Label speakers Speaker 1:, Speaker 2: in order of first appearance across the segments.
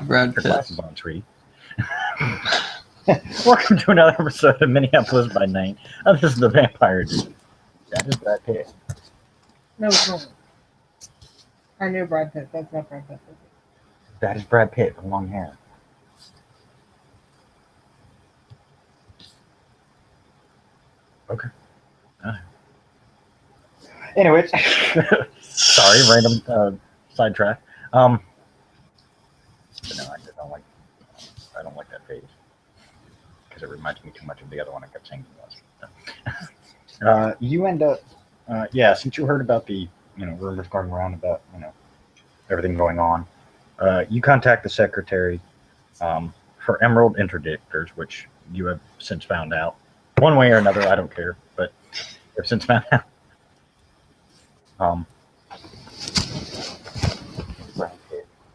Speaker 1: Brad
Speaker 2: Your
Speaker 1: Pitt.
Speaker 2: glasses on, sweetie. Welcome to another episode of Minneapolis by Night. This is the Vampire Dude. That is Brad Pitt.
Speaker 3: No, it's not. I knew Brad Pitt. That's not Brad Pitt.
Speaker 2: That is Brad Pitt with long hair. Okay. Anyways, sorry, random sidetrack. But no, I just don't like. I don't like that face because it reminds me too much of the other one I kept saying it was. You end up, yeah. Since you heard about the rumors going around about everything going on, you contact the secretary for Emerald Interdictors, which you have since found out. One way or another, I don't care, but you've since found out.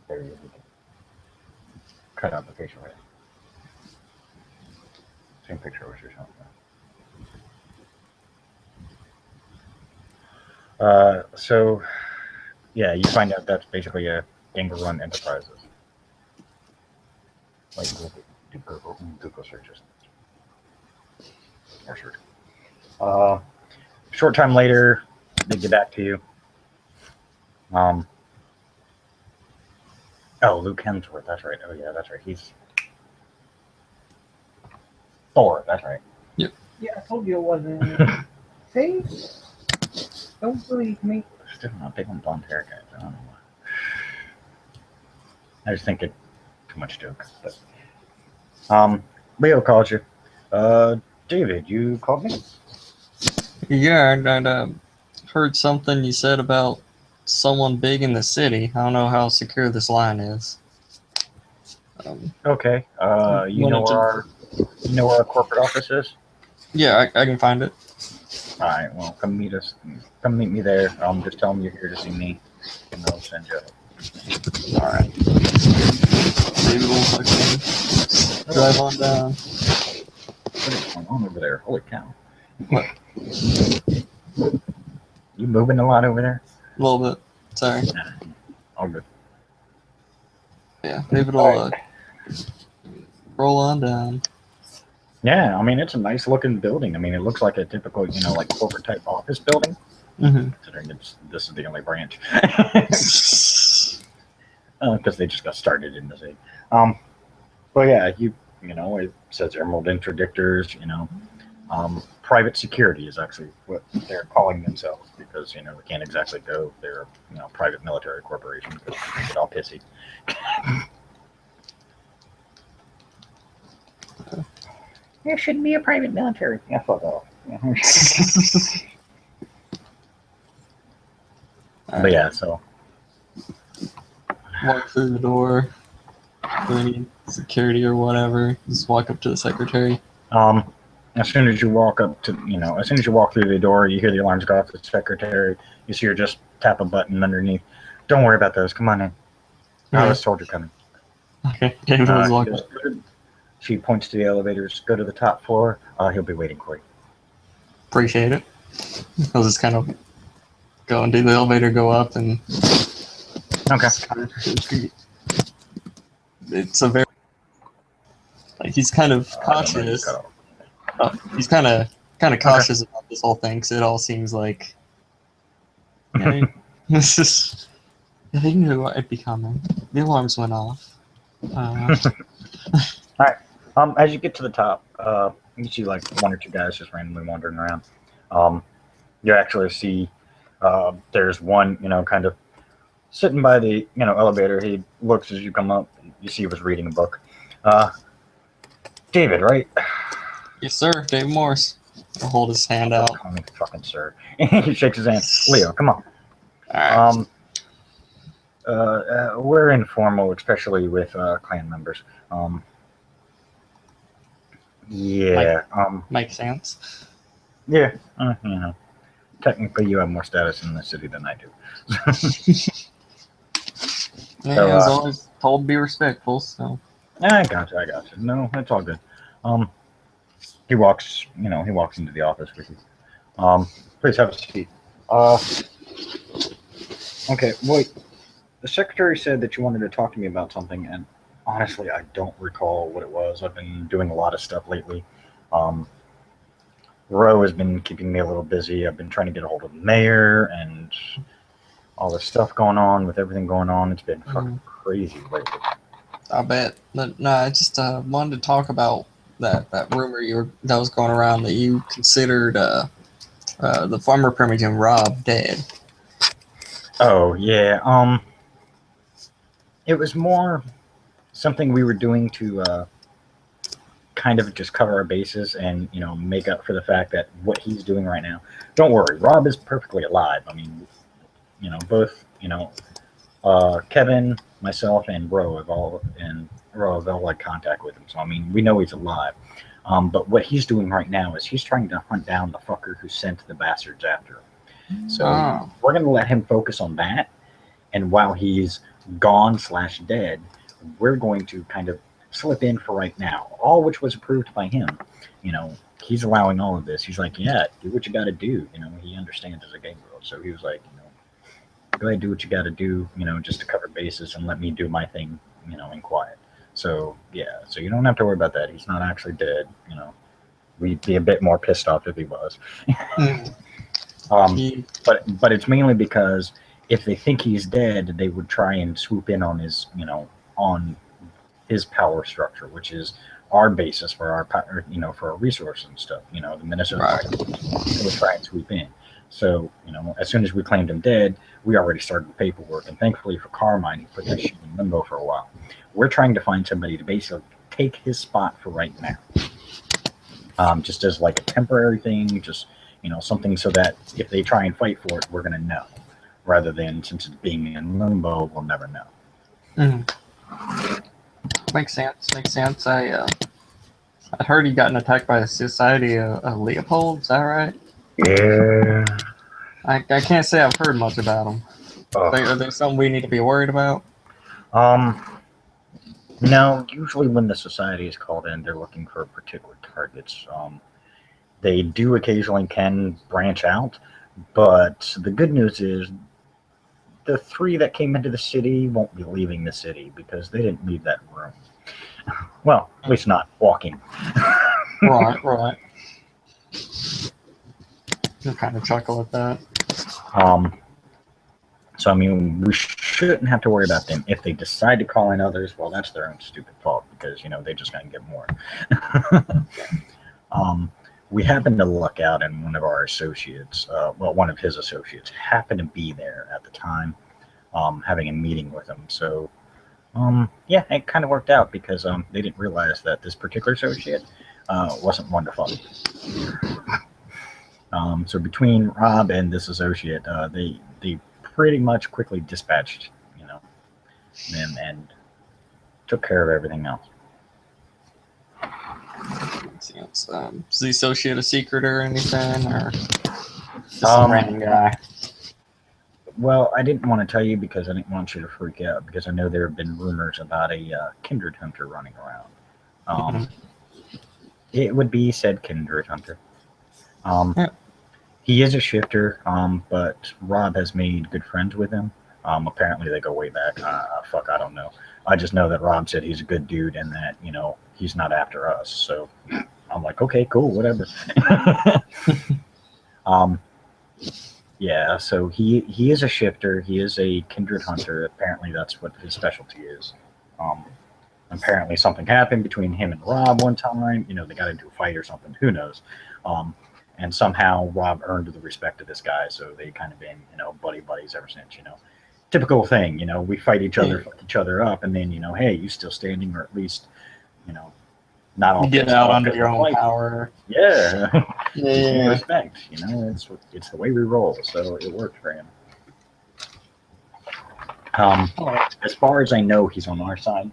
Speaker 2: There he is. Cut out the facial hair. Same picture was yourself. So, yeah, you find out that's basically a gang-run enterprises. Like, do Google searches. Or search. Short time later, they get back to you. Oh, Luke Hemsworth, that's right. Oh, yeah, that's right. He's Thor, that's right.
Speaker 3: Yeah, I told you it wasn't. See? Don't believe me.
Speaker 2: Still not big on blonde hair, guys. I don't know why. I just think it too much joke. But Leo called you. David, you called me?
Speaker 1: Yeah, I heard something you said about someone big in the city. I don't know how secure this line is.
Speaker 2: Okay. You know where our corporate office is?
Speaker 1: Yeah, I can find it.
Speaker 2: All right. Well, come meet us. Come meet me there. Just tell them you're here to see me, and they'll send you.
Speaker 1: All right. Maybe we'll fucking drive on down.
Speaker 2: What is going on over there? Holy cow!
Speaker 1: What?
Speaker 2: You moving a lot over there?
Speaker 1: A little bit. Sorry.
Speaker 2: Nah, all good.
Speaker 1: Yeah, maybe it'll roll on down.
Speaker 2: Yeah, I mean it's a nice looking building. I mean it looks like a typical, like corporate type office building.
Speaker 1: Mm-hmm.
Speaker 2: Considering this is the only branch, because they just got started in the city. But yeah, it says Emerald Interdictors. Private security is actually what they're calling themselves because we can't exactly go. They're private military corporation because they get all pissy. There shouldn't be a private military. Yeah, fuck off. But yeah, so
Speaker 1: Walk through the door. Do any security or whatever. Just walk up to the secretary.
Speaker 2: as soon as you walk up to, as soon as you walk through the door, you hear the alarms go off. The secretary, you see her just tap a button underneath. Don't worry about those. Come on in. Now the soldier coming.
Speaker 1: Okay, David was walking.
Speaker 2: She points to the elevators. Go to the top floor. He'll be waiting for you.
Speaker 1: Appreciate it. I'll just kind of go and do the elevator, go up, and
Speaker 2: Okay.
Speaker 1: It's a very he's kind of cautious. He's kind of cautious about this whole thing, because it all seems like this is. They knew I'd be coming. The alarms went off.
Speaker 2: All right. As you get to the top, you see like one or two guys just randomly wandering around. You actually see there's one, kind of sitting by the, elevator. He looks as you come up. You see he was reading a book. David, right?
Speaker 1: Yes, sir. Dave Morse. I'll hold his hand out.
Speaker 2: Call me fucking sir. He shakes his hand. Leo, come on.
Speaker 1: All
Speaker 2: right. We're informal, especially with clan members. Yeah.
Speaker 1: Makes sense.
Speaker 2: Yeah. Technically, you have more status in the city than I do.
Speaker 1: Yeah, I was always told to be respectful, so.
Speaker 2: I got you. No, it's all good. He walks into the office with you. Please have a seat. Okay, wait. The secretary said that you wanted to talk to me about something, and Honestly, I don't recall what it was. I've been doing a lot of stuff lately. Um, Roe has been keeping me a little busy. I've been trying to get a hold of the mayor and all this stuff going on with everything going on. It's been fucking crazy lately.
Speaker 1: I bet. But no, I just wanted to talk about that rumor that was going around that you considered the former Primogen Rob dead.
Speaker 2: Oh yeah. It was more something we were doing to kind of just cover our bases and make up for the fact that what he's doing right now. Don't worry, Rob is perfectly alive. I mean, both Kevin, myself, and Ro have all had contact with him. So I mean, we know he's alive. But what he's doing right now is he's trying to hunt down the fucker who sent the bastards after him. So we're going to let him focus on that. And while he's gone/dead, we're going to kind of slip in for right now, all which was approved by him. He's allowing all of this. He's like, yeah, do what you got to do. He understands as a game world. So he was like, go ahead, do what you got to do, just to cover bases and let me do my thing, in quiet. So yeah, so you don't have to worry about that. He's not actually dead. We'd be a bit more pissed off if he was. But it's mainly because if they think he's dead, they would try and swoop in on his, on his power structure, which is our basis for our power, for our resources and stuff. The Minnesota would try and swoop in. So, as soon as we claimed him dead, we already started the paperwork. And thankfully for Carmine, he put that shit in limbo for a while. We're trying to find somebody to basically take his spot for right now. Just as like a temporary thing, just, something so that if they try and fight for it, we're going to know. Rather than, since it's being in limbo, we'll never know.
Speaker 1: Makes sense. I heard he gotten attacked by the Society of Leopold. Is that right?
Speaker 2: Yeah.
Speaker 1: I can't say I've heard much about them. Are they something we need to be worried about?
Speaker 2: No. Usually when the society is called in, they're looking for particular targets. They do occasionally can branch out, but the good news is the 3 that came into the city won't be leaving the city because they didn't leave that room. Well, at least not walking.
Speaker 1: Right. I kind of chuckle at that.
Speaker 2: So, I mean, we shouldn't have to worry about them. If they decide to call in others, well, that's their own stupid fault because, they're just going to get more. We happened to luck out and one of our associates, one of his associates happened to be there at the time, having a meeting with him. So, yeah, it kind of worked out because they didn't realize that this particular associate wasn't one to fuck. So between Rob and this associate, they pretty much quickly dispatched, them and took care of everything else.
Speaker 1: Is the associate a secret or anything, or just some random guy?
Speaker 2: Well, I didn't want to tell you because I didn't want you to freak out because I know there have been rumors about a kindred hunter running around. It would be said kindred hunter. He is a shifter, but Rob has made good friends with him. Apparently they go way back. I don't know. I just know that Rob said he's a good dude and that, he's not after us. So I'm like, okay, cool, whatever. Yeah, so he is a shifter. He is a kindred hunter. Apparently that's what his specialty is. Apparently something happened between him and Rob one time. They got into a fight or something. Who knows? And somehow Rob earned the respect of this guy, so they kind of been, buddy buddies ever since. Typical thing. We fight each other, fuck each other up, and then hey, you still standing, or at least, not all.
Speaker 1: Get out under your own power.
Speaker 2: Yeah.
Speaker 1: Yeah.
Speaker 2: Respect. It's the way we roll, so it worked for him. As far as I know, he's on our side,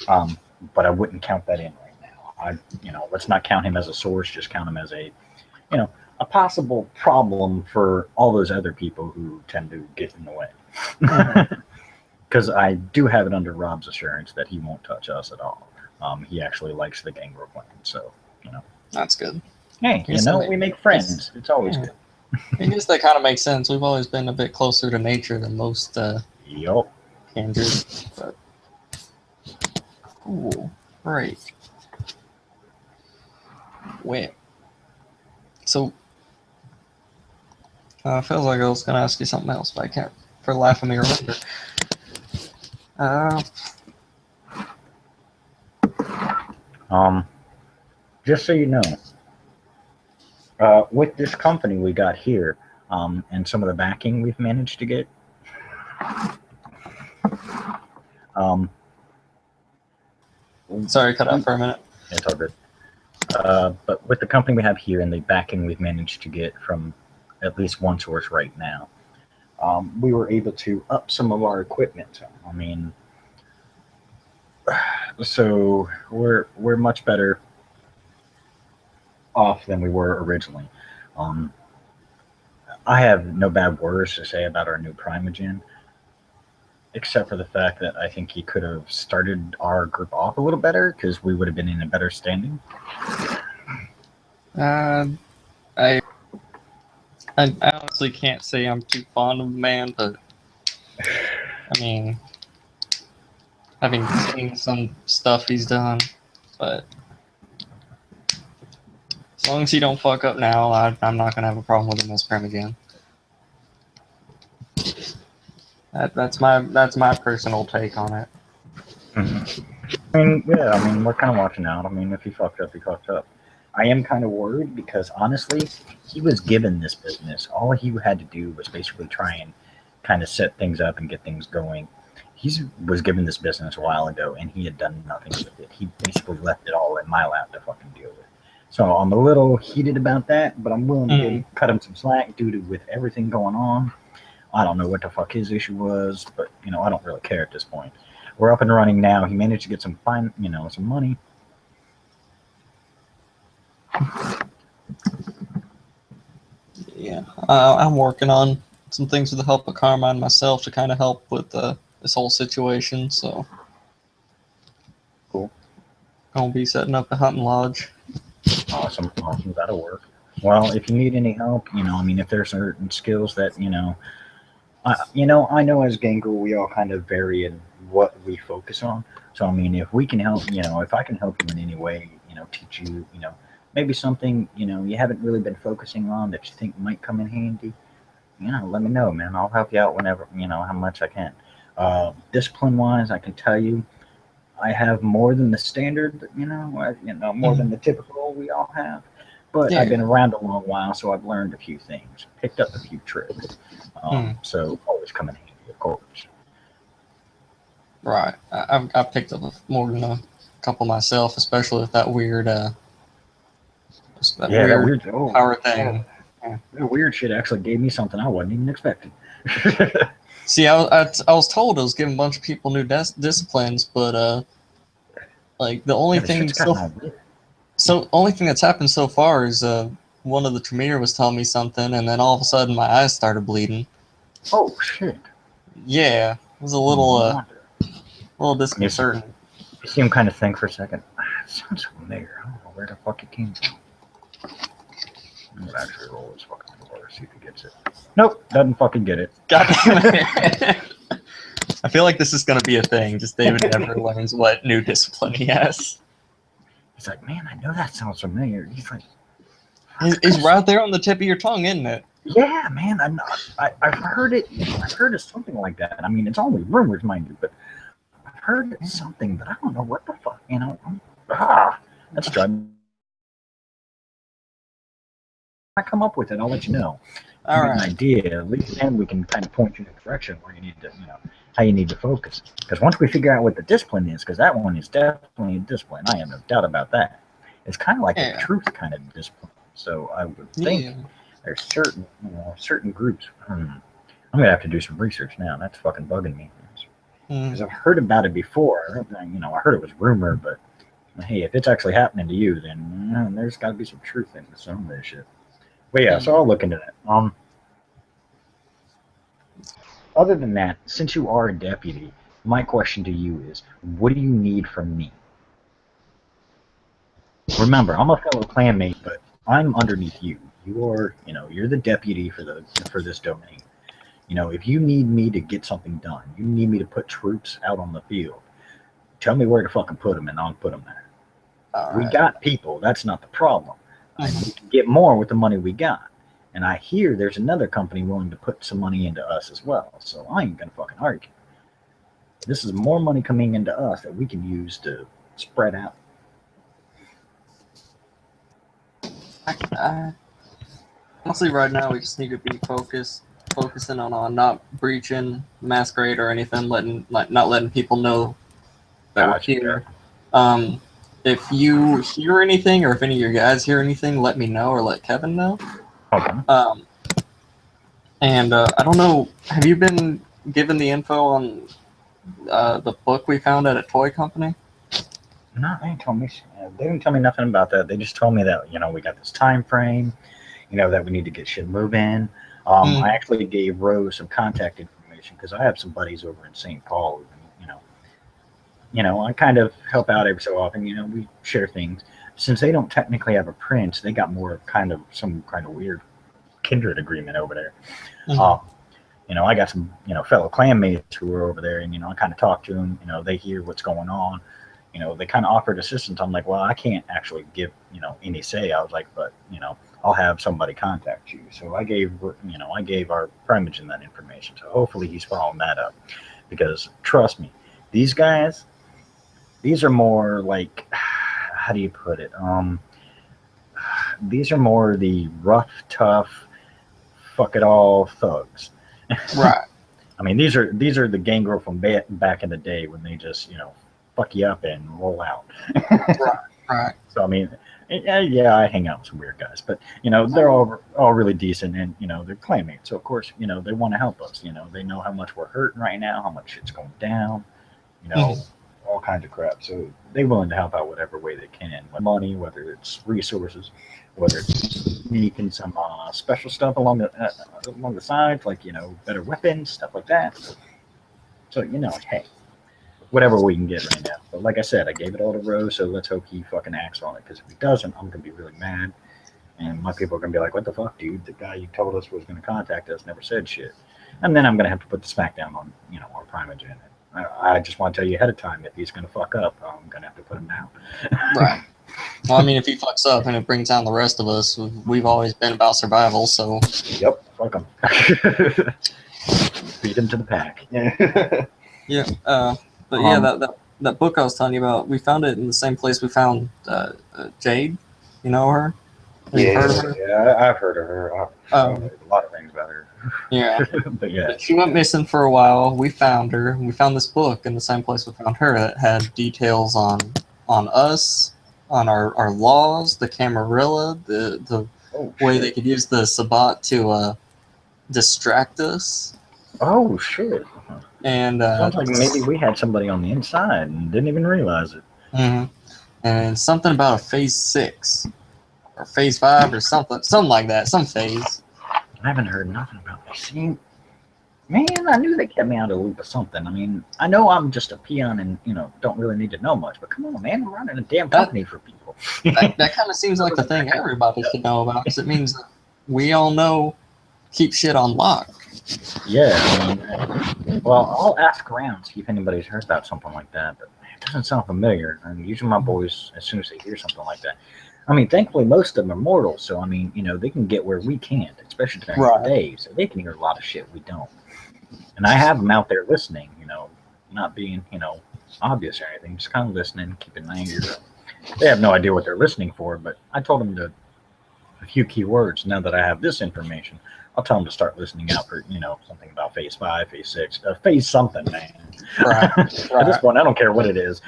Speaker 2: but I wouldn't count that in right now. Let's not count him as a source. Just count him as a possible problem for all those other people who tend to get in the way. Because I do have it under Rob's assurance that he won't touch us at all. He actually likes the gang we're playing, so
Speaker 1: That's good.
Speaker 2: Hey, we make friends. It's always good.
Speaker 1: I guess that kind of makes sense. We've always been a bit closer to nature than most
Speaker 2: Yup.
Speaker 1: kindred, but Cool. Great. Well, so feels like I was gonna ask you something else, but I can't for the life of me remember.
Speaker 2: Just so you know, with this company we got here, and some of the backing we've managed to get,
Speaker 1: Sorry, cut out for a minute.
Speaker 2: it's all good. But with the company we have here and the backing we've managed to get from at least one source right now, we were able to up some of our equipment. I mean, so we're much better off than we were originally. Um, I have no bad words to say about our new Primogen, except for the fact that I think he could have started our group off a little better because we would have been in a better standing.
Speaker 1: I honestly can't say I'm too fond of the man, but I mean, having seen some stuff he's done, but as long as he don't fuck up now, I'm not gonna have a problem with him as Prem again. That's my personal take on it.
Speaker 2: Mm-hmm. I mean, yeah, I mean, we're kind of watching out. I mean, if he fucked up, he fucked up. I am kind of worried because honestly, he was given this business. All he had to do was basically try and kind of set things up and get things going. He was given this business a while ago, and he had done nothing with it. He basically left it all in my lap to fucking deal with. So I'm a little heated about that, but I'm willing to cut him some slack due to with everything going on. I don't know what the fuck his issue was, but I don't really care at this point. We're up and running now. He managed to get some some money.
Speaker 1: Yeah, I'm working on some things with the help of Carmine myself to kind of help with this whole situation. So,
Speaker 2: Cool.
Speaker 1: Gonna be setting up a hunting lodge.
Speaker 2: Awesome. That'll work. Well, if you need any help, I mean, if there's certain skills that I know as Gangrel we all kind of vary in what we focus on. So I mean, if we can help, if I can help you in any way, teach you, maybe something you haven't really been focusing on that you think might come in handy, let me know, man. I'll help you out whenever, how much I can. Discipline wise, I can tell you, I have more than the standard, more than the typical we all have. But
Speaker 1: Yeah.
Speaker 2: I've been around a long while, so I've learned a few things, picked up a few tricks. So always come in handy, of course.
Speaker 1: Right. I've picked up more than a couple myself, especially with that weird
Speaker 2: that weird
Speaker 1: power thing.
Speaker 2: Yeah. That weird shit actually gave me something I wasn't even expecting.
Speaker 1: See, I was told it was giving a bunch of people new disciplines, but like the only thing only thing that's happened so far is one of the Tremere was telling me something, and then all of a sudden my eyes started bleeding.
Speaker 2: Oh shit!
Speaker 1: Yeah, it was a little disconcerting.
Speaker 2: You see him kind of think for a second. It sounds familiar. I don't know where the fuck it came from. I'm gonna actually roll his fucking door, see if he gets it. Nope, doesn't fucking get it.
Speaker 1: God damn it. I feel like this is going to be a thing. Just David never learns what new discipline he has.
Speaker 2: He's like, man, I know that sounds familiar. He's like,
Speaker 1: it's right there on the tip of your tongue, isn't it?
Speaker 2: Yeah, man. I've heard it. I've heard of something like that. I mean, it's only rumors, mind you, but I've heard something, but I don't know what the fuck. That's driving. I come up with it. I'll let you know.
Speaker 1: All right.
Speaker 2: An idea. At least then we can kind of point you in the direction where you need to, how you need to focus. Because once we figure out what the discipline is, because that one is definitely a discipline. I have no doubt about that. It's kind of like a truth kind of discipline. So I would think there's certain groups. I'm gonna have to do some research now. That's fucking bugging me. Because I've heard about it before. I heard it was rumor, but hey, if it's actually happening to you, then there's got to be some truth in some of this shit. But yeah, so I'll look into that. Other than that, since you are a deputy, my question to you is, what do you need from me? Remember, I'm a fellow clanmate, but I'm underneath you. You're the deputy for this domain. If you need me to get something done, you need me to put troops out on the field, Tell me where to fucking put them, and I'll put them there.
Speaker 1: All
Speaker 2: We
Speaker 1: right.
Speaker 2: got people. That's not the problem.
Speaker 1: Mhm.
Speaker 2: We can get more with the money we got. And I hear there's another company willing to put some money into us as well. So I ain't gonna fucking argue. This is more money coming into us that we can use to spread out.
Speaker 1: Honestly, right now we just need to be focusing on not breaching masquerade or anything, not letting people know that we're
Speaker 2: Gotcha.
Speaker 1: here. If you hear anything, or if any of your guys hear anything, let me know or let Kevin know.
Speaker 2: Okay.
Speaker 1: And I don't know, have you been given the info on the book we found at a toy company?
Speaker 2: No, they didn't tell me. They didn't tell me nothing about that. They just told me that we got this time frame, that we need to get shit moving. I actually gave Rose some contact information because I have some buddies over in St. Paul. And, I kind of help out every so often. We share things. Since they don't technically have a prince, they got more kind of some kind of weird kindred agreement over there. I got some fellow clanmates who are over there, and I kind of talk to them. They hear what's going on. They kind of offered assistance. I'm like, well, I can't actually give any say. I was like, but I'll have somebody contact you. So I gave our Primogen that information. So hopefully he's following that up, because trust me, these guys, these are more like, how do you put it? These are more the rough, tough, fuck it all thugs.
Speaker 1: Right.
Speaker 2: I mean, these are the gangrel from back in the day when they just fuck you up and roll out.
Speaker 1: Right.
Speaker 2: So I mean, yeah, I hang out with some weird guys, but they're all really decent, and they're clanmates. So of course, they want to help us. They know how much we're hurting right now, how much shit's going down. All kinds of crap. So they're willing to help out whatever way they can, with money, whether it's resources, whether it's making some special stuff along the sides, like better weapons, stuff like that. So hey, whatever we can get right now. But like I said, I gave it all to Rose, so let's hope he fucking acts on it. Because if he doesn't, I'm gonna be really mad, and my people are gonna be like, "What the fuck, dude? The guy you told us was gonna contact us never said shit." And then I'm gonna have to put the smackdown on our Primogen. I just want to tell you ahead of time, if he's gonna fuck up, I'm gonna have to put him down.
Speaker 1: Right. Well, I mean, if he fucks up and it brings down the rest of us, we've always been about survival. So.
Speaker 2: Yep. Fuck him. Beat him to the pack.
Speaker 1: Yeah. But yeah, that book I was telling you about, we found it in the same place we found Jade. You know her? Have you heard of her?
Speaker 2: Yeah, I've heard of her. I've heard a lot of things about her.
Speaker 1: Yeah.
Speaker 2: But yeah.
Speaker 1: She went missing for a while. We found her. We found this book in the same place we found her that had details on us, on our laws, the Camarilla, the way they could use the Sabbat to distract us.
Speaker 2: Oh, shit.
Speaker 1: And
Speaker 2: sounds like maybe we had somebody on the inside and didn't even realize it.
Speaker 1: Mm-hmm. And something about a phase 6 or phase 5 or something like that, some phase.
Speaker 2: I haven't heard nothing about this. See, man, I knew they kept me out of the loop of something. I mean, I know I'm just a peon and don't really need to know much, but come on, man, I'm running a damn company for people.
Speaker 1: that kind of seems like the thing everybody should know about, because it means that we all know keep shit on lock.
Speaker 2: Yeah, I mean, well, I'll ask around, see if anybody's heard about something like that, but it doesn't sound familiar. And usually my boys, as soon as they hear something like that, I mean, thankfully most of them are mortal, so I mean, they can get where we can't, especially during the day, so they can hear a lot of shit we don't. And I have them out there listening, not being, obvious or anything, just kind of listening, keeping my ears up. They have no idea what they're listening for, but I told them a few key words. Now that I have this information, I'll tell them to start listening out for, something about phase 5, phase 6, phase something, man.
Speaker 1: Right.
Speaker 2: At this point, I don't care what it is.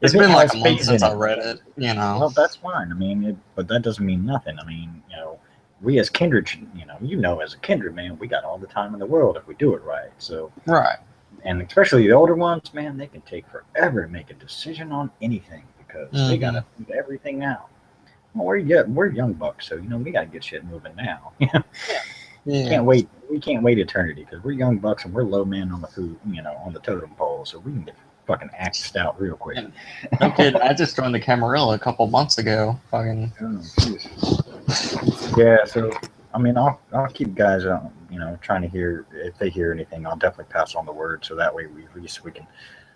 Speaker 1: It's been like a month since I read it,
Speaker 2: Well, that's fine. I mean, but that doesn't mean nothing. I mean, we as kindred, as a kindred, man, we got all the time in the world if we do it right. So,
Speaker 1: right.
Speaker 2: And especially the older ones, man, they can take forever to make a decision on anything because they got to figure everything out. Well, we're young bucks, so we got to get shit moving now.
Speaker 1: Yeah.
Speaker 2: Can't wait. We can't wait eternity because we're young bucks and we're low man on the food, on the totem pole, so we can get fucking axed out real quick.
Speaker 1: No kidding. I just joined the Camarilla a couple months ago. Fucking.
Speaker 2: Yeah. So I mean, I'll keep guys trying to hear if they hear anything. I'll definitely pass on the word, so that way at least we can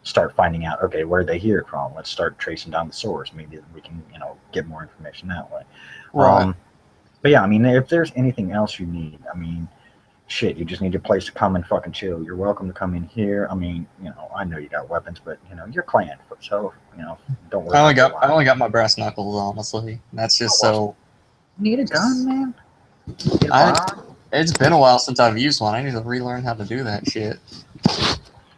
Speaker 2: start finding out, okay, where they hear it from. Let's start tracing down the source. Maybe we can, get more information that way.
Speaker 1: Right.
Speaker 2: But yeah, I mean, if there's anything else you need, I mean, shit, you just need a place to come and fucking chill. You're welcome to come in here. I mean, I know you got weapons, but you're clan, so don't worry.
Speaker 1: I only got my brass knuckles, honestly. That's just so.
Speaker 2: Need a gun, man.
Speaker 1: It's been a while since I've used one. I need to relearn how to do that shit.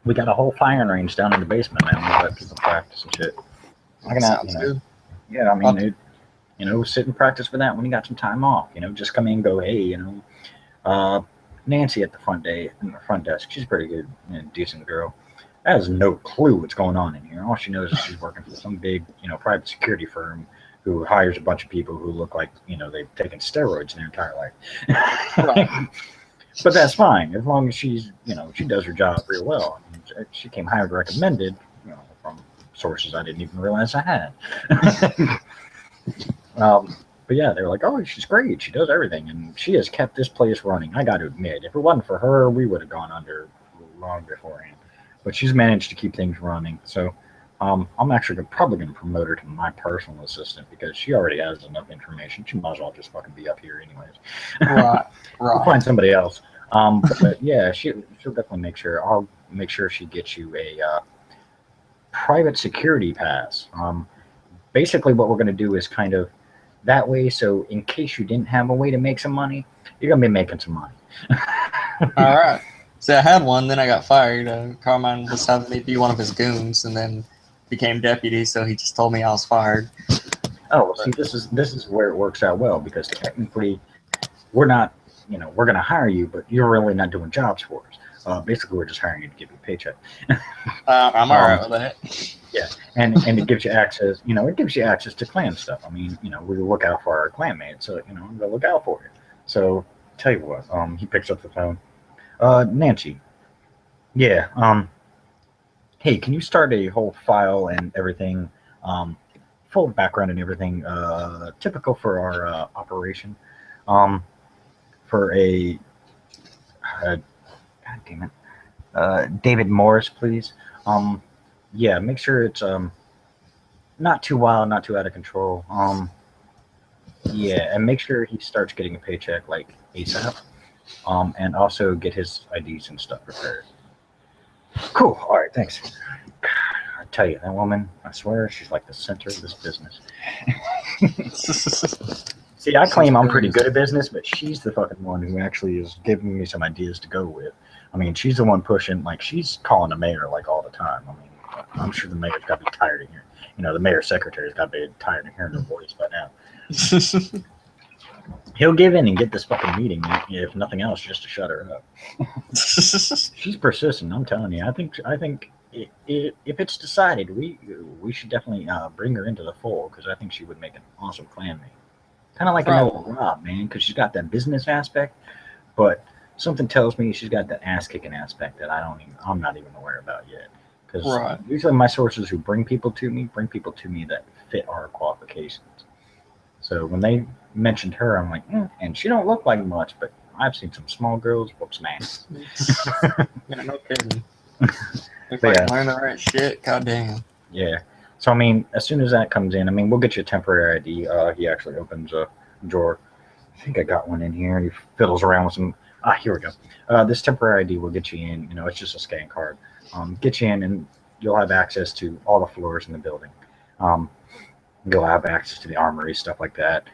Speaker 2: We got a whole firing range down in the basement, man. We let people practice and shit.
Speaker 1: Sounds good.
Speaker 2: Yeah, I mean, sit and practice for that when you got some time off. Just come in and go, hey, Nancy at the front desk. She's pretty good, decent girl. Has no clue what's going on in here. All she knows is she's working for some big, private security firm who hires a bunch of people who look like, they've taken steroids their entire life. Right. But that's fine as long as she's, she does her job real well. She came hired recommended, from sources I didn't even realize I had. But yeah, they were like, oh, she's great. She does everything. And she has kept this place running. I got to admit, if it wasn't for her, we would have gone under long beforehand. But she's managed to keep things running. So I'm actually probably going to promote her to my personal assistant because she already has enough information. She might as well just fucking be up here anyways.
Speaker 1: Right.
Speaker 2: We'll find somebody else. But yeah, she'll definitely make sure. I'll make sure she gets you a private security pass. Basically, what we're going to do is kind of that way. So in case you didn't have a way to make some money, you're going to be making some money.
Speaker 1: All right. So I had one, then I got fired. Carmine was having me be one of his goons, and then became deputy. So he just told me I was fired.
Speaker 2: Oh, well, see, this is where it works out well because technically, we're not, we're going to hire you, but you're really not doing jobs for us. Basically, we're just hiring you to give you a paycheck.
Speaker 1: I'm all right with that.
Speaker 2: Yeah, and it gives you access. It gives you access to clan stuff. I mean, we look out for our clanmates, so they'll look out for you. So tell you what, he picks up the phone. Nancy. Yeah. Hey, can you start a whole file and everything? Full background and everything. Typical for our operation. For a. God damn it. David Morris, please. Yeah, make sure it's not too wild, not too out of control. Yeah, and make sure he starts getting a paycheck like ASAP. And also get his IDs and stuff prepared. Cool. All right, thanks. I tell you, that woman, I swear, she's like the center of this business. See, I claim I'm pretty good at business, but she's the fucking one who actually is giving me some ideas to go with. I mean, she's the one pushing, like, she's calling the mayor, like, all the time. I mean, I'm sure the mayor's got to be tired of hearing, the mayor's secretary's got to be tired of hearing her voice by now. He'll give in and get this fucking meeting, if nothing else, just to shut her up. She's persistent, I'm telling you. I think if it's decided, we should definitely bring her into the fold because I think she would make an awesome clanmate. Kind of like an old Rob, man, because she's got that business aspect, but something tells me she's got that ass-kicking aspect that I'm not even aware about yet. Because usually my sources who bring people to me that fit our qualifications. So when they mentioned her, I'm like, and she don't look like much, but I've seen some small girls whoop some ass.
Speaker 1: Yeah, no kidding. If I can learn the right shit, goddamn.
Speaker 2: Yeah. So I mean, as soon as that comes in, I mean, we'll get you a temporary ID. He actually opens a drawer. I think I got one in here. He fiddles around with some. Here we go. This temporary ID will get you in. It's just a scan card. Get you in, and you'll have access to all the floors in the building. You'll have access to the armory, stuff like that.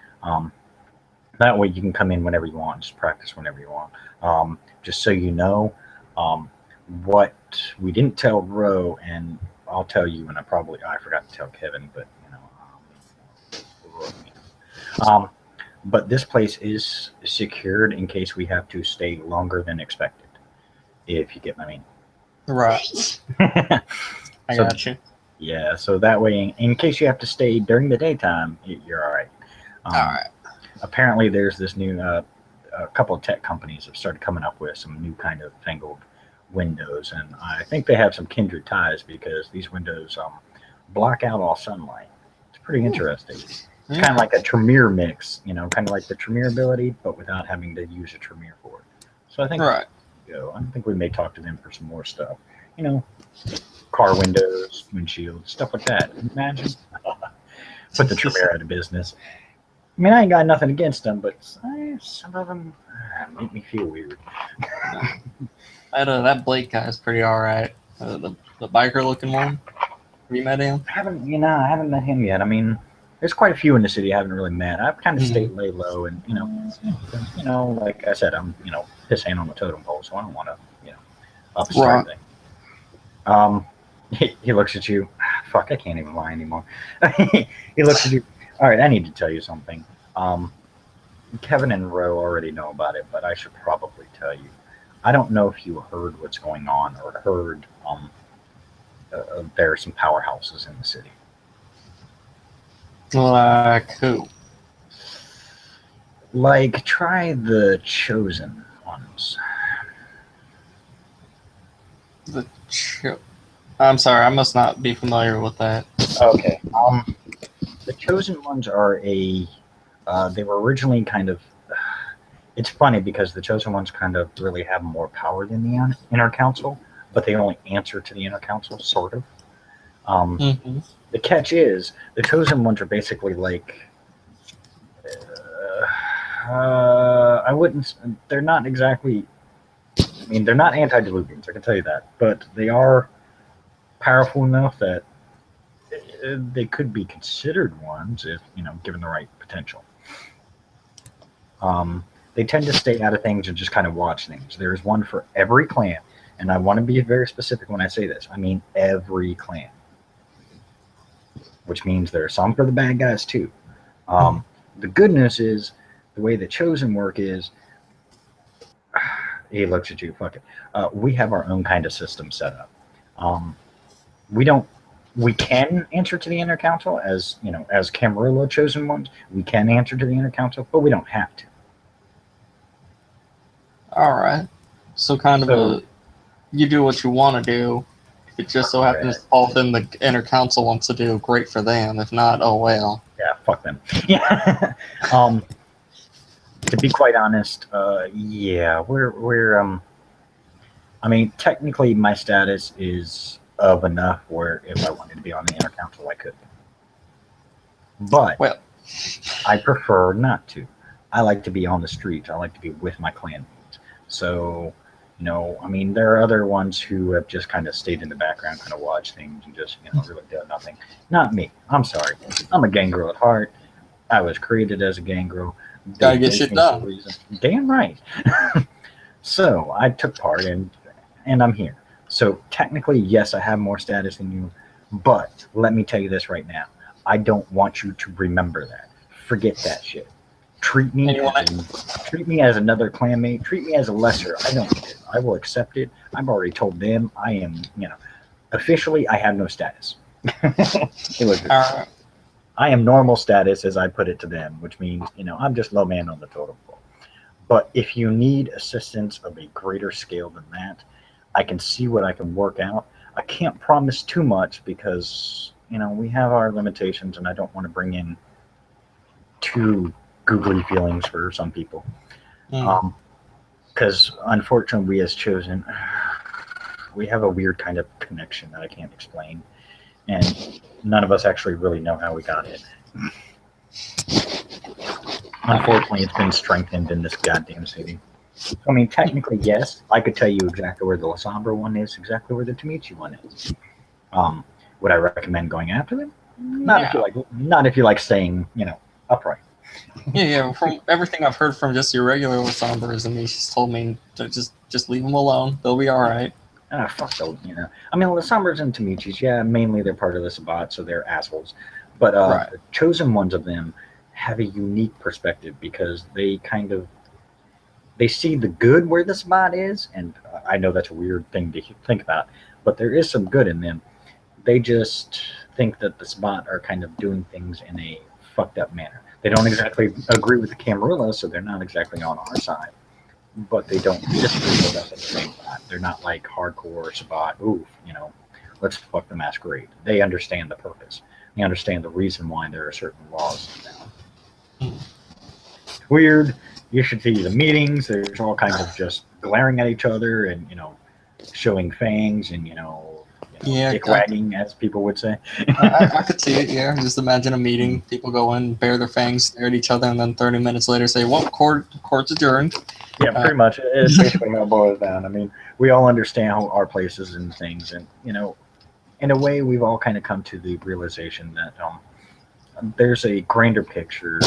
Speaker 2: That way you can come in whenever you want, just practice whenever you want. Just so you know, what we didn't tell Ro, and I'll tell you, and I forgot to tell Kevin, but but this place is secured in case we have to stay longer than expected, if you get what I mean.
Speaker 1: Right. I got you.
Speaker 2: Yeah, so that way, in case you have to stay during the daytime, you're all right.
Speaker 1: All right.
Speaker 2: Apparently, there's this new, a couple of tech companies have started coming up with some new kind of fangled windows, and I think they have some kindred ties because these windows block out all sunlight. It's pretty interesting. It's kind of like a Tremere mix, kind of like the Tremere ability, but without having to use a Tremere for it. So I think, I think we may talk to them for some more stuff. car windows, windshields, stuff like that. Imagine. Put the Tremere out of business. I mean, I ain't got nothing against them, but some of them make me feel weird.
Speaker 1: That Blake guy is pretty alright. The biker looking one. Have you met him?
Speaker 2: I haven't met him yet. I mean, there's quite a few in the city I haven't really met. I've kind of stayed lay low, and like I said, I'm his hand on the totem pole, so I don't want to up a start thing. He looks at you. Fuck, I can't even lie anymore. He looks at you. All right, I need to tell you something. Kevin and Ro already know about it, but I should probably tell you. I don't know if you heard what's going on or heard there are some powerhouses in the city.
Speaker 1: Like who?
Speaker 2: Like, try the Chosen ones.
Speaker 1: I'm sorry, I must not be familiar with that.
Speaker 2: Okay. The Chosen ones are they were originally kind of. It's funny because the Chosen ones kind of really have more power than the Inner Council, but they only answer to the Inner Council, sort of. The catch is the Chosen ones are basically like. I wouldn't. They're not exactly. I mean, they're not antediluvians. I can tell you that, but they are powerful enough that they could be considered ones if given the right potential. They tend to stay out of things and just kind of watch things. There's one for every clan, and I want to be very specific when I say this. I mean every clan, which means there are some for the bad guys too. The good news is the way the Chosen work is. He looks at you. Fuck it. We have our own kind of system set up. We can answer to the Inner Council as as Camarilla Chosen ones. We can answer to the Inner Council, but we don't have to.
Speaker 1: All right. So you do what you want to do. If it just so happens to fall within the Inner Council wants to do, great for them. If not, oh well.
Speaker 2: Yeah, fuck them. Yeah. To be quite honest, we're I mean, technically, my status is of enough where if I wanted to be on the Inner Council, I could. But I prefer not to. I like to be on the streets. I like to be with my clanmates. So, I mean, there are other ones who have just kind of stayed in the background, kind of watch things and just, really done nothing. Not me. I'm sorry. I'm a gangrel at heart. I was created as a gangrel.
Speaker 1: Gotta get shit done.
Speaker 2: Damn right. So I took part and I'm here. So technically, yes, I have more status than you, but let me tell you this right now. I don't want you to remember that. Forget that shit. Treat me as another clanmate. Treat me as a lesser. I don't care. I will accept it. I've already told them I am, officially I have no status. I am normal status, as I put it to them, which means, I'm just low man on the totem pole. But if you need assistance of a greater scale than that, I can see what I can work out. I can't promise too much because, we have our limitations, and I don't want to bring in too googly feelings for some people. Because, unfortunately, we as Chosen, we have a weird kind of connection that I can't explain. And none of us actually really know how we got it. Unfortunately, it's been strengthened in this goddamn city. I mean, technically, yes, I could tell you exactly where the La Sombra one is, exactly where the Tamichi one is. Would I recommend going after them? Not if you like staying, upright.
Speaker 1: Yeah. From everything I've heard from just your regular La Sombras, she's told me to just leave them alone. They'll be all right.
Speaker 2: Fuck those, I mean, the Sombras and Tamichis, yeah, mainly they're part of the Sabbat, so they're assholes. But the Chosen ones of them have a unique perspective because they see the good where the Sabbat is, and I know that's a weird thing to think about, but there is some good in them. They just think that the Sabbat are kind of doing things in a fucked up manner. They don't exactly agree with the Camarilla, so they're not exactly on our side. But they don't disagree with us at the same time. They're not like hardcore Sabbat, let's fuck the masquerade. They understand the purpose. They understand the reason why there are certain laws now. It's weird. You should see the meetings. There's all kinds of just glaring at each other and, showing fangs and,
Speaker 1: Yeah,
Speaker 2: dick wagging, as people would say.
Speaker 1: I could see it. Yeah, just imagine a meeting. People go in, bare their fangs, stare at each other, and then 30 minutes later say, "Well, court's adjourned."
Speaker 2: Yeah, pretty much. It's basically how it boils down. I mean, we all understand our places and things, and in a way, we've all kind of come to the realization that there's a grander picture,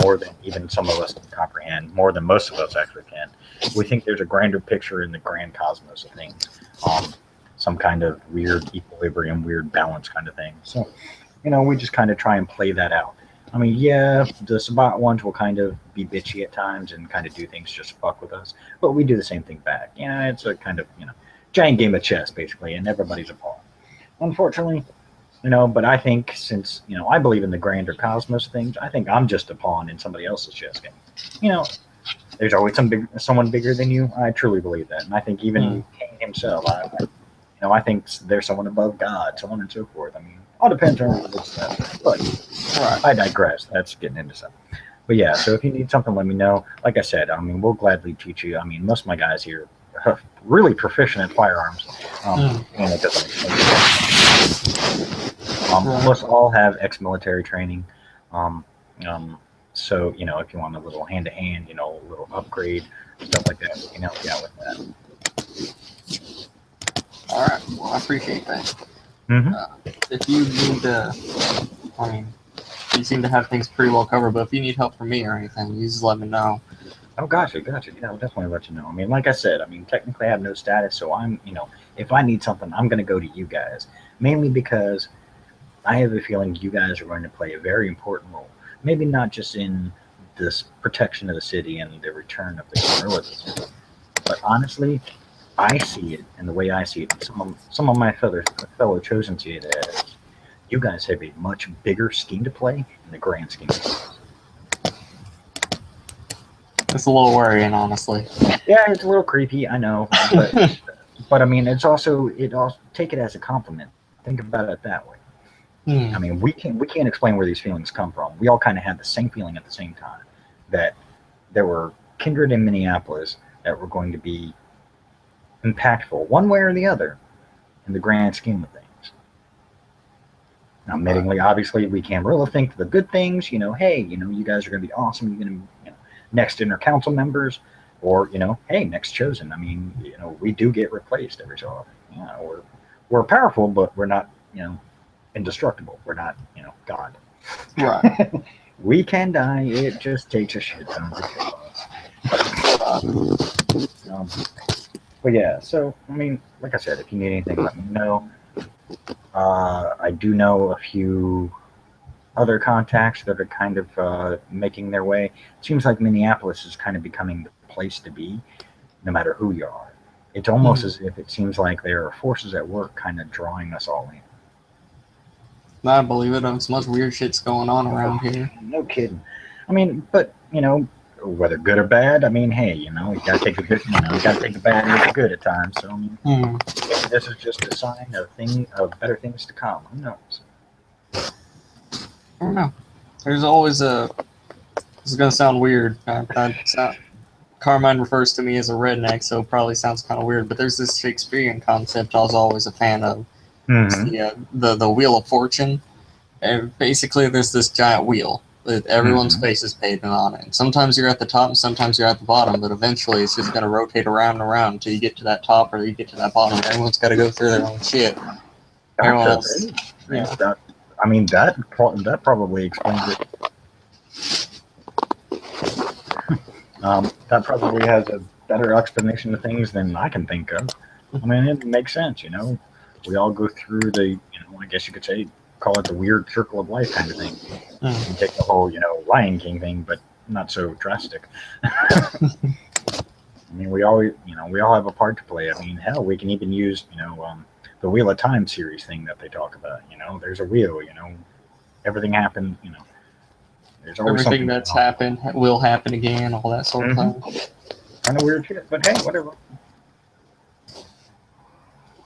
Speaker 2: more than even some of us can comprehend, more than most of us actually can. We think there's a grander picture in the grand cosmos of things, some kind of weird equilibrium, weird balance kind of thing. So, we just kind of try and play that out. I mean, yeah, the Sabat ones will kind of be bitchy at times and kind of do things just to fuck with us, but we do the same thing back. Yeah, it's a kind of, giant game of chess, basically, and everybody's a pawn. Unfortunately, but I think since, I believe in the grander cosmos things, I think I'm just a pawn in somebody else's chess game. There's always someone bigger than you. I truly believe that. And I think even Cain himself, I think there's someone above God, so on and so forth. I mean, all depends on religious stuff. But I digress. That's getting into something. But yeah, so if you need something, let me know. Like I said, I mean, we'll gladly teach you. I mean, most of my guys here are really proficient at firearms. And it doesn't most all have ex-military training. So, if you want a little hand-to-hand, a little upgrade, stuff like that, we can help you out with that.
Speaker 1: All right. Well, I appreciate that.
Speaker 2: Mm-hmm.
Speaker 1: If you need I mean, you seem to have things pretty well covered, but if you need help from me or anything, you just let me know.
Speaker 2: Oh, gotcha. Yeah, I'll definitely let you know. I mean, like I said, technically I have no status, so I'm, if I need something, I'm going to go to you guys, mainly because I have a feeling you guys are going to play a very important role. Maybe not just in this protection of the city and the return of the guerrillas, but honestly, I see it, and the way I see it, some of my fellow chosen see it as you guys have a much bigger scheme to play in the grand scheme of things.
Speaker 1: It's a little worrying, honestly.
Speaker 2: Yeah, it's a little creepy, I know, but I mean, it also take it as a compliment. Think about it that way. I mean, we can't explain where these feelings come from. We all kind of had the same feeling at the same time, that there were kindred in Minneapolis that were going to be impactful, one way or the other, in the grand scheme of things. Now, admittingly, obviously, we can't really think the good things. Hey, you guys are going to be awesome. You're going to, next inner council members, or hey, next chosen. I mean, we do get replaced every so often. We're powerful, but we're not, indestructible. We're not, God.
Speaker 1: Right.
Speaker 2: We can die. It just takes a shit ton to kill us. But yeah, so I mean, like I said, if you need anything, let me know. I do know a few other contacts that are kind of making their way. It seems like Minneapolis is kind of becoming the place to be, no matter who you are. It's almost as if it seems like there are forces at work kind of drawing us all in.
Speaker 1: I believe it. So much weird shit's going on around here.
Speaker 2: No kidding. I mean, but whether good or bad, I mean, hey, you gotta take the good, you gotta take the bad with the good at times. So I mean, maybe this is just a sign of better things to come. Who knows?
Speaker 1: I don't know. There's always this is gonna sound weird. Carmine refers to me as a redneck, so it probably sounds kind of weird. But there's this Shakespearean concept I was always a fan of. The Wheel of Fortune. And basically, there's this giant wheel with everyone's face is painted on it. And sometimes you're at the top, and sometimes you're at the bottom. But eventually, it's just going to rotate around and around until you get to that top or you get to that bottom. Everyone's got to go through their own shit. Everyone else,
Speaker 2: that probably explains it. That probably has a better explanation of things than I can think of. I mean, it makes sense, We all go through the, I guess you could say, call it the weird circle of life kind of thing. You take the whole, Lion King thing, but not so drastic. I mean, we all have a part to play. I mean, hell, we can even use, the Wheel of Time series thing that they talk about. There's a wheel. Everything happened. There's always
Speaker 1: everything that's happened will happen again. All that sort of thing.
Speaker 2: Kind of weird shit, but hey, whatever.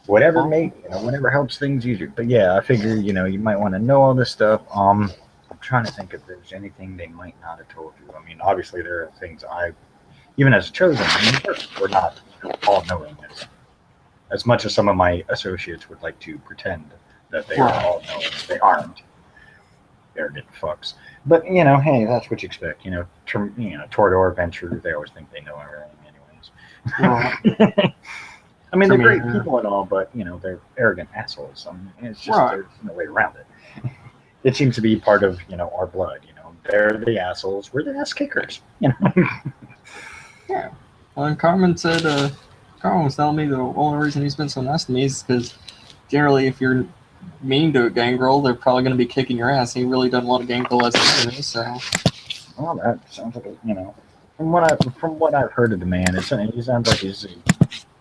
Speaker 2: Whatever helps things easier. But yeah, I figure, you might want to know all this stuff. I'm trying to think if there's anything they might not have told you. I mean, obviously there are things even as a chosen, we're not all knowing this. As much as some of my associates would like to pretend that they are all knowing, they aren't. Arrogant fucks. But hey, that's what you expect. Toreador Adventure, they always think they know everything, anyways. I mean, they're great people and all, but they're arrogant assholes. I mean, it's just there's no way around it. It seems to be part of our blood. They're the assholes. We're the ass kickers.
Speaker 1: Yeah. Well, Carmen was telling me the only reason he's been so nice to me is because generally, if you're mean to a gangrel, they're probably going to be kicking your ass. He really doesn't want a gangrel as an enemy, so.
Speaker 2: Well, that sounds like from what I've heard of the man, he sounds like he's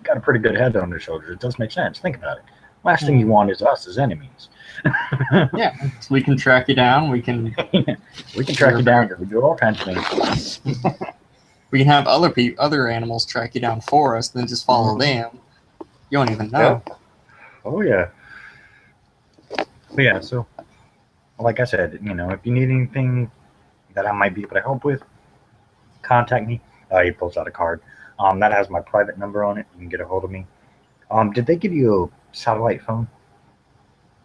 Speaker 2: got a pretty good head on his shoulders. It does make sense. Think about it. Last thing you want is us as enemies.
Speaker 1: Yeah, so we can track you down. We can
Speaker 2: track you down. We do all kinds of things.
Speaker 1: We can have other animals track you down for us, then just follow them. You don't even know.
Speaker 2: Yeah. Oh yeah. But yeah, so like I said, if you need anything that I might be able to help with, contact me. He pulls out a card. That has my private number on it. You can get a hold of me. Did they give you a satellite phone?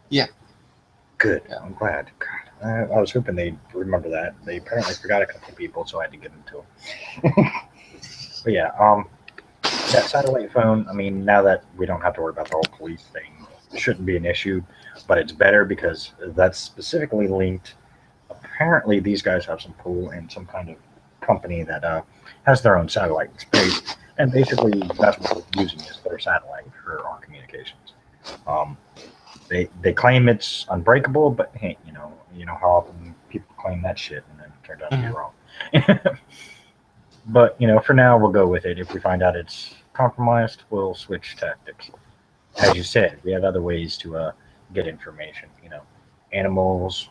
Speaker 1: Yeah.
Speaker 2: Good. Yeah. I'm glad. God, I was hoping they'd remember that. They apparently forgot a couple people, so I had to give them to them. But yeah, that satellite phone, I mean, now that we don't have to worry about the whole police thing, it shouldn't be an issue, but it's better because that's specifically linked. Apparently, these guys have some pull in some kind of company that has their own satellite in space, and basically that's what we're using is their satellite for our communications. They claim it's unbreakable, but hey, you know how often people claim that shit and then it turned out to be wrong. But for now we'll go with it. If we find out it's compromised, we'll switch tactics. As you said, we have other ways to get information. Animals.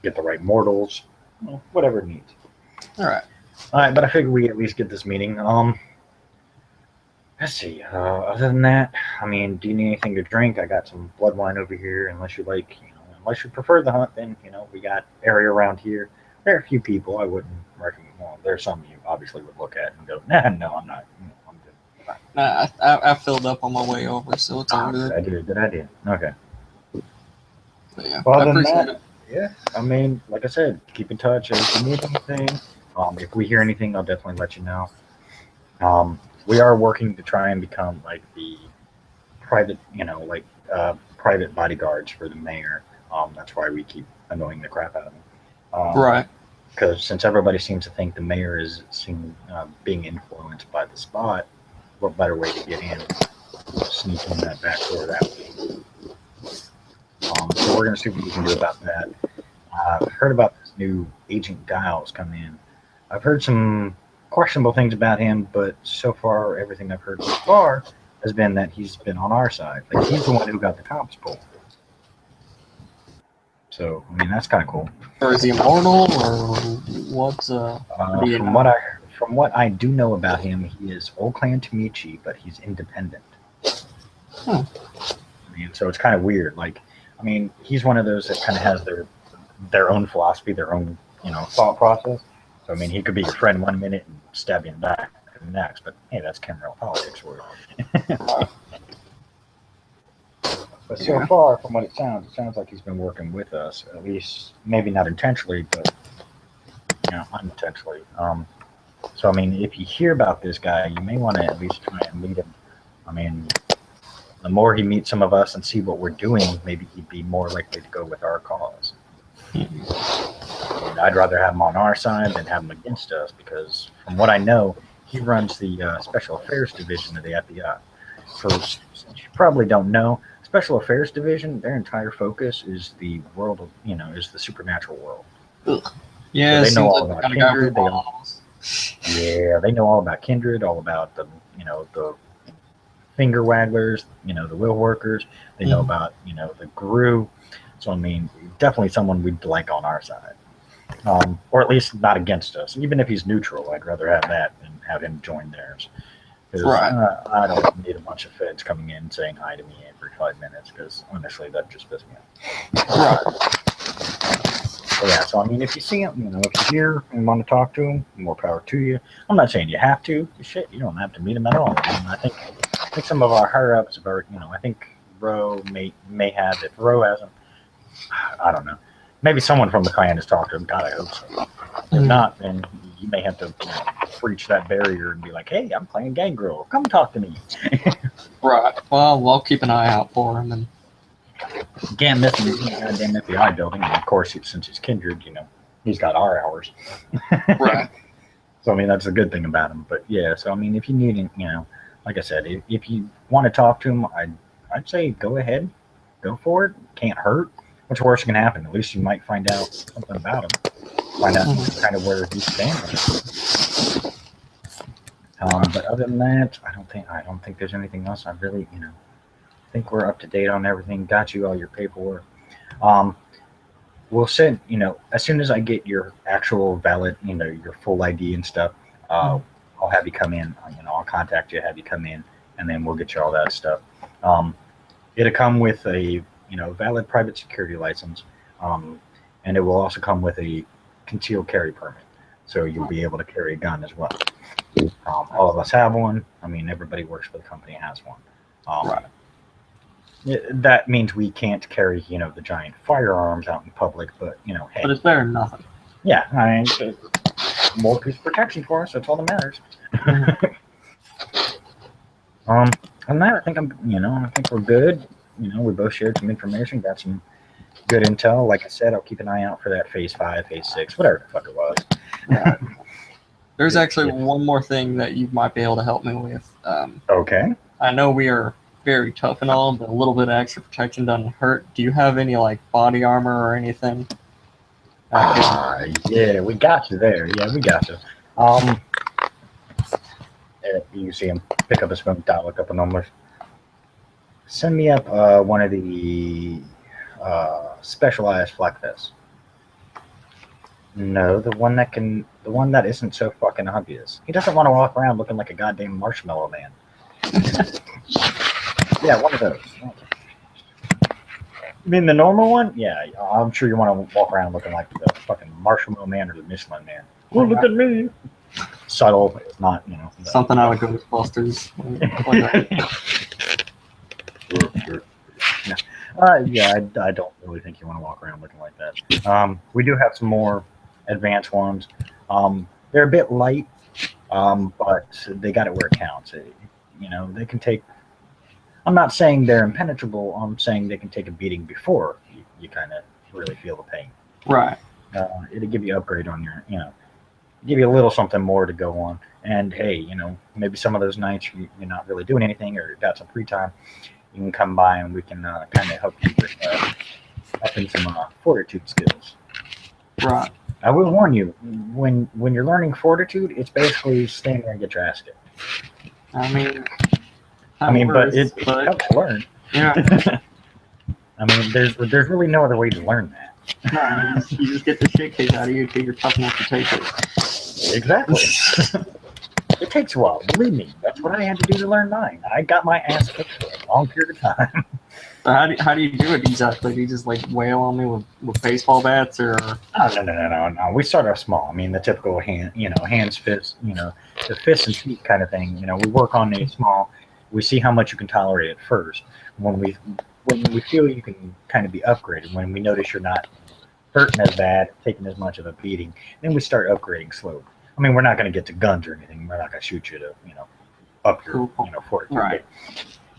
Speaker 2: Get the right mortals. Whatever it needs.
Speaker 1: All right,
Speaker 2: but I figure we at least get this meeting. Let's see. Other than that, I mean, do you need anything to drink? I got some blood wine over here. Unless you prefer the hunt, then we got area around here. There are a few people I wouldn't recommend. Well, there's some you obviously would look at and go, nah, no, I'm not. I'm good.
Speaker 1: Nah, I filled up on my way over, so it's all good.
Speaker 2: Good idea. Okay.
Speaker 1: But yeah,
Speaker 2: Well,
Speaker 1: I appreciate it.
Speaker 2: Yeah, I mean, like I said, keep in touch. If you need anything, if we hear anything, I'll definitely let you know. We are working to try and become like the private, private bodyguards for the mayor. That's why we keep annoying the crap out of him.
Speaker 1: Right.
Speaker 2: Because since everybody seems to think the mayor is being influenced by the spot, what better way to get in? Sneak in that back door that way. So we're going to see what we can do about that. I've heard about this new Agent Giles coming in. I've heard some questionable things about him, but so far, everything I've heard so far has been that he's been on our side. Like, he's the one who got the cops pulled. So, I mean, that's kind of cool.
Speaker 1: Or is he immortal, or what's
Speaker 2: From what I do know about him, he is Old Clan Tamichi, but he's independent. I mean, so it's kind of weird. Like, I mean, he's one of those that kind of has their own philosophy, their own thought process. So I mean, he could be your friend one minute and stab you in the back the next. But hey, that's Cameron politics for you. But so far, from what it sounds like he's been working with us, at least maybe not intentionally, but unintentionally. So I mean, if you hear about this guy, you may want to at least try and meet him. I mean, the more he meets some of us and see what we're doing, maybe he'd be more likely to go with our cause. And I'd rather have him on our side than have him against us, because from what I know, he runs the Special Affairs Division of the FBI. Since you probably don't know, Special Affairs Division, their entire focus is the world of, is the supernatural world.
Speaker 1: Ugh. Yeah,
Speaker 2: so they know all about Kindred. They know all about Kindred, all about the finger wagglers, the will workers. They know about, the Guru. So, I mean, definitely someone we'd like on our side. Or at least not against us. Even if he's neutral, I'd rather have that than have him join theirs. Right. I don't need a bunch of feds coming in saying hi to me every 5 minutes, because honestly, that just pisses me off. Right. But yeah, so I mean, if you see him, if you're here and want to talk to him, more power to you. I'm not saying you have to. Shit, you don't have to meet him at all. I mean, I think think some of our higher ups are, I think Roe may have. If Roe hasn't, I don't know. Maybe someone from the clan has talked to him. God, I hope so. If not, then you may have to breach that barrier and be like, "Hey, I'm playing Gangrel. Come talk to me."
Speaker 1: Right. Well, I'll keep an eye out for him. And
Speaker 2: you can't miss him in the goddamn FBI building. And of course, since he's kindred, he's got our hours.
Speaker 1: right.
Speaker 2: So I mean, that's a good thing about him. But yeah, so I mean, if you need, like I said, if you want to talk to him, I'd say go ahead, go for it. Can't hurt. What's worse can happen? At least you might find out something about him. Find out kind of where he's standing. But other than that, I don't think there's anything else. I really, think we're up to date on everything. Got you all your paperwork. We'll send, as soon as I get your actual valid, your full ID and stuff, I'll have you come in. I'll contact you, have you come in, and then we'll get you all that stuff. It'll come with a valid private security license, and it will also come with a concealed carry permit, so you'll be able to carry a gun as well. All of us have one. I mean, everybody works for the company has one.
Speaker 1: Right.
Speaker 2: That means we can't carry, the giant firearms out in public, but hey.
Speaker 1: But it's better than nothing.
Speaker 2: Yeah, I mean, it's more piece of protection for us. That's all that matters. And that, I think we're good. We both shared some information, got some good intel. Like I said, I'll keep an eye out for that phase 5, phase 6, whatever the fuck it was.
Speaker 1: There's actually one more thing that you might be able to help me with.
Speaker 2: Okay.
Speaker 1: I know we are very tough and all, but a little bit of extra protection doesn't hurt. Do you have any body armor or anything?
Speaker 2: Yeah, we got you there. Yeah, we got you. You see him pick up his phone, look up the numbers. Send me up one of the specialized flak vests. No, the one that isn't so fucking obvious. He doesn't want to walk around looking like a goddamn marshmallow man. Yeah, one of those. You mean the normal one? Yeah, I'm sure you want to walk around looking like the fucking marshmallow man or the Michelin man. Oh, look at me. Subtle, it's not,
Speaker 1: something out of Ghostbusters.
Speaker 2: Yeah, I don't really think you want to walk around looking like that. We do have some more advanced ones. They're a bit light, but they got it where it counts. They can take. I'm not saying they're impenetrable. I'm saying they can take a beating before you kind of really feel the pain.
Speaker 1: Right.
Speaker 2: It'll give you an upgrade on your, give you a little something more to go on. And hey, maybe some of those nights you're not really doing anything or got some free time, you can come by and we can kind of help you with upping some fortitude skills.
Speaker 1: Right.
Speaker 2: I will warn you, when you're learning fortitude, it's basically stand there and get your ass kicked. But it helps learn. Yeah. I mean, there's really no other way to learn that.
Speaker 1: No, you just get the shit kicked out of you until you're tough enough to take it.
Speaker 2: Exactly. It takes a while. Believe me, that's what I had to do to learn mine. I got my ass kicked for a long period of time.
Speaker 1: So how do you do it exactly? Do you just wail on me with baseball bats or?
Speaker 2: Oh, no. We start off small. I mean, the typical hands, fists, the fists and feet kind of thing. We work on a small. We see how much you can tolerate at first. When we feel you can kind of be upgraded, when we notice you're not hurting as bad, taking as much of a beating, then we start upgrading slowly. I mean, we're not going to get to guns or anything. We're not going to shoot you to, up your, fortitude.
Speaker 1: Right.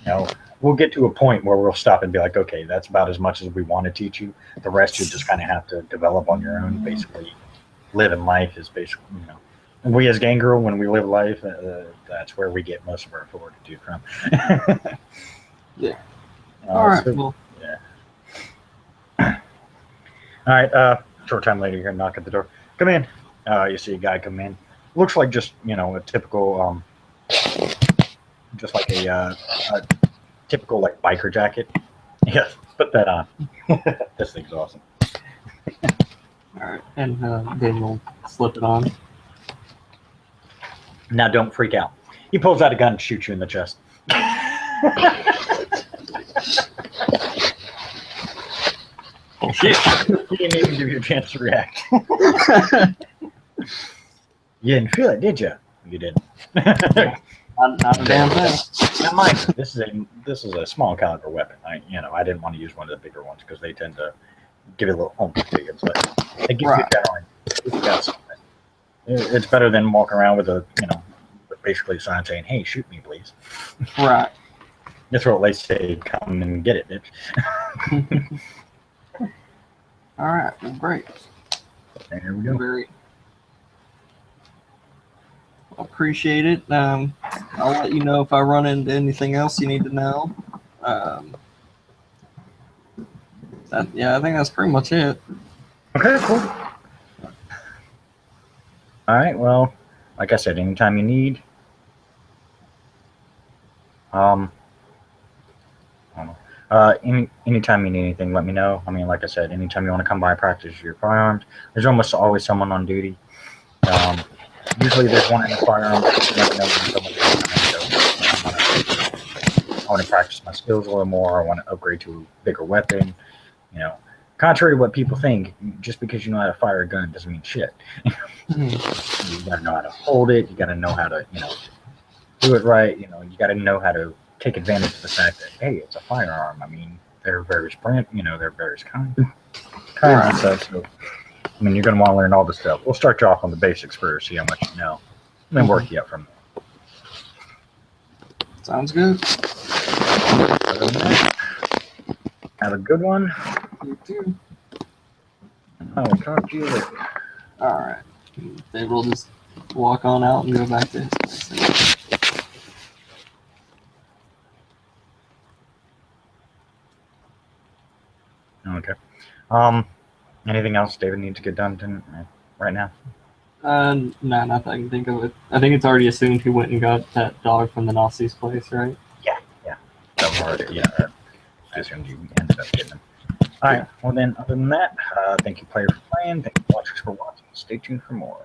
Speaker 2: But, we'll get to a point where we'll stop and be like, okay, that's about as much as we want to teach you. The rest you just kind of have to develop on your own. Basically, living life is basically, And we as Gangrel, when we live life, that's where we get most of our fortitude from.
Speaker 1: Yeah. All right. Well.
Speaker 2: Yeah. All right. Short time later, you're gonna knock at the door. Come in. You see a guy come in. Looks like just a typical, just like a typical biker jacket. Yeah. Put that on. This thing's awesome.
Speaker 1: All right, and then we'll slip it on.
Speaker 2: Now don't freak out. He pulls out a gun and shoots you in the chest.
Speaker 1: Oh shit!
Speaker 2: He didn't even give you a chance to react. You didn't feel it, did you? You didn't.
Speaker 1: Not a damn thing.
Speaker 2: Now, mind you, this is a small caliber weapon. I didn't want to use one of the bigger ones because they tend to give you a little oomph to you, but they give you generally. If you got something, it's better than walking around with basically a sign saying, "Hey, shoot me, please."
Speaker 1: Right.
Speaker 2: That's what they say. Come and get it, bitch.
Speaker 1: All right. Well, great.
Speaker 2: There we go.
Speaker 1: Very appreciate it. I'll let you know if I run into anything else you need to know. I think that's pretty much it.
Speaker 2: Okay, cool. All right. Well, like I said, anytime you need, anytime you need anything, let me know. I mean, like I said, anytime you want to come by practice your firearms, there's almost always someone on duty. Usually there's one in the firearm. Let me know when someone's coming. I want to practice my skills a little more. I want to upgrade to a bigger weapon. Contrary to what people think, just because you know how to fire a gun doesn't mean shit. You got to know how to hold it. You got to know how to, do it right. You got to know how to take advantage of the fact that, hey, it's a firearm. I mean, there are various there are various kinds and stuff. So, I mean, you're going to want to learn all this stuff. We'll start you off on the basics first, see how much you know, and then work you up from there.
Speaker 1: Sounds good.
Speaker 2: Other than that, have a good one.
Speaker 1: You too.
Speaker 2: I will talk to you later.
Speaker 1: All right. Then we'll just walk on out and go back to his place.
Speaker 2: Okay. Anything else David needs to get done right now?
Speaker 1: No, nothing I can think of it. I think it's already assumed he went and got that dog from the Nazi's place, right?
Speaker 2: Yeah. That was already, I assumed you ended up getting him. All right. Well, then, other than that, thank you, players, for playing. Thank you, watchers, for watching. Stay tuned for more.